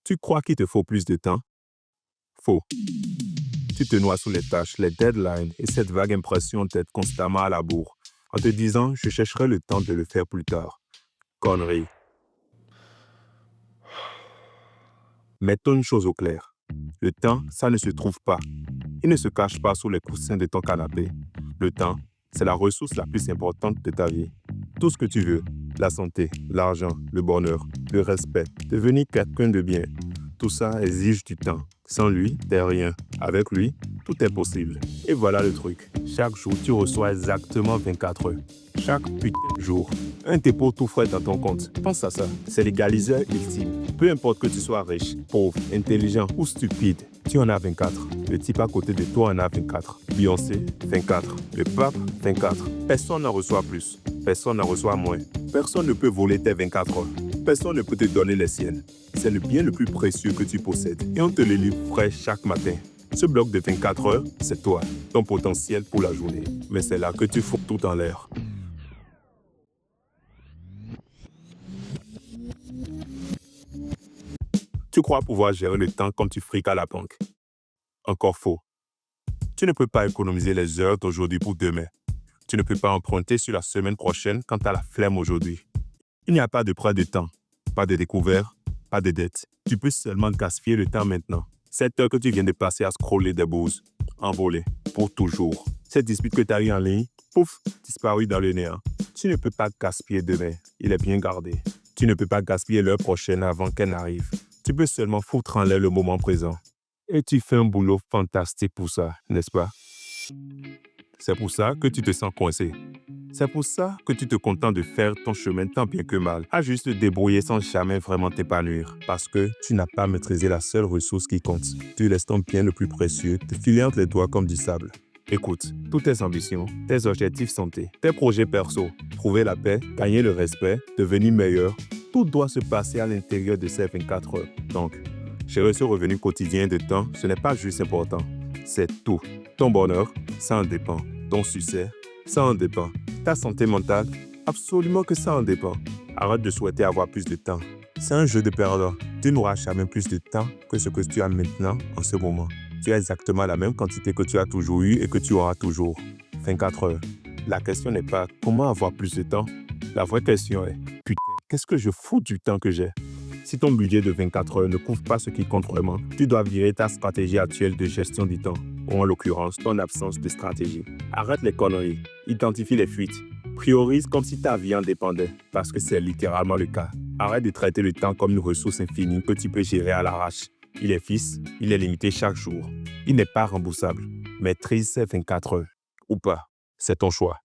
Tu crois qu'il te faut plus de temps? Faux. Tu te noies sous les tâches, les deadlines et cette vague impression d'être constamment à la bourre, en te disant « je chercherai le temps de le faire plus tard ». Connerie. Mettons une chose au clair. Le temps, ça ne se trouve pas. Il ne se cache pas sous les coussins de ton canapé. Le temps, c'est la ressource la plus importante de ta vie. Tout ce que tu veux, la santé, l'argent, le bonheur, le respect, devenir quelqu'un de bien, tout ça exige du temps. Sans lui, t'es rien. Avec lui, tout est possible. Et voilà le truc. Chaque jour, tu reçois exactement 24 heures. Chaque putain de jour. Un dépôt tout frais dans ton compte. Pense à ça. C'est l'égaliseur ultime. Peu importe que tu sois riche, pauvre, intelligent ou stupide, tu en as 24. Le type à côté de toi en a 24. Beyoncé, 24. Le pape, 24. Personne n'en reçoit plus. Personne n'en reçoit moins. Personne ne peut voler tes 24 heures. Personne ne peut te donner les siennes. C'est le bien le plus précieux que tu possèdes et on te le livre frais chaque matin. Ce bloc de 24 heures, c'est toi, ton potentiel pour la journée. Mais c'est là que tu fous tout en l'air. Tu crois pouvoir gérer le temps comme tu friques à la banque. Encore faux. Tu ne peux pas économiser les heures d'aujourd'hui pour demain. Tu ne peux pas emprunter sur la semaine prochaine quand tu as la flemme aujourd'hui. Il n'y a pas de prêt de temps, pas de découvert, pas de dette. Tu peux seulement gaspiller le temps maintenant. Cette heure que tu viens de passer à scroller des bouses, envolée, pour toujours. Cette dispute que tu as eue en ligne, pouf, disparue dans le néant. Tu ne peux pas gaspiller demain, il est bien gardé. Tu ne peux pas gaspiller l'heure prochaine avant qu'elle n'arrive. Tu peux seulement foutre en l'air le moment présent. Et tu fais un boulot fantastique pour ça, n'est-ce pas? C'est pour ça que tu te sens coincé. C'est pour ça que tu te contentes de faire ton chemin tant bien que mal, à juste te débrouiller sans jamais vraiment t'épanouir, parce que tu n'as pas maîtrisé la seule ressource qui compte. Tu laisses ton bien le plus précieux te filer entre les doigts comme du sable. Écoute, toutes tes ambitions, tes objectifs santé, tes projets perso, trouver la paix, gagner le respect, devenir meilleur, tout doit se passer à l'intérieur de ces 24 heures. Donc, gérer ce revenu quotidien de temps, ce n'est pas juste important, c'est tout. Ton bonheur, ça en dépend. Ton succès, ça en dépend. Ta santé mentale, absolument que ça en dépend. Arrête de souhaiter avoir plus de temps. C'est un jeu de perdant. Tu n'auras jamais plus de temps que ce que tu as maintenant, en ce moment. Tu as exactement la même quantité que tu as toujours eu et que tu auras toujours. 24 heures. La question n'est pas comment avoir plus de temps. La vraie question est, putain, qu'est-ce que je fous du temps que j'ai? Si ton budget de 24 heures ne couvre pas ce qui compte vraiment, tu dois virer ta stratégie actuelle de gestion du temps, ou en l'occurrence, ton absence de stratégie. Arrête les conneries, identifie les fuites, priorise comme si ta vie en dépendait, parce que c'est littéralement le cas. Arrête de traiter le temps comme une ressource infinie que tu peux gérer à l'arrache. Il est fixe, il est limité chaque jour. Il n'est pas remboursable. Maîtrise ces 24 heures, ou pas, c'est ton choix.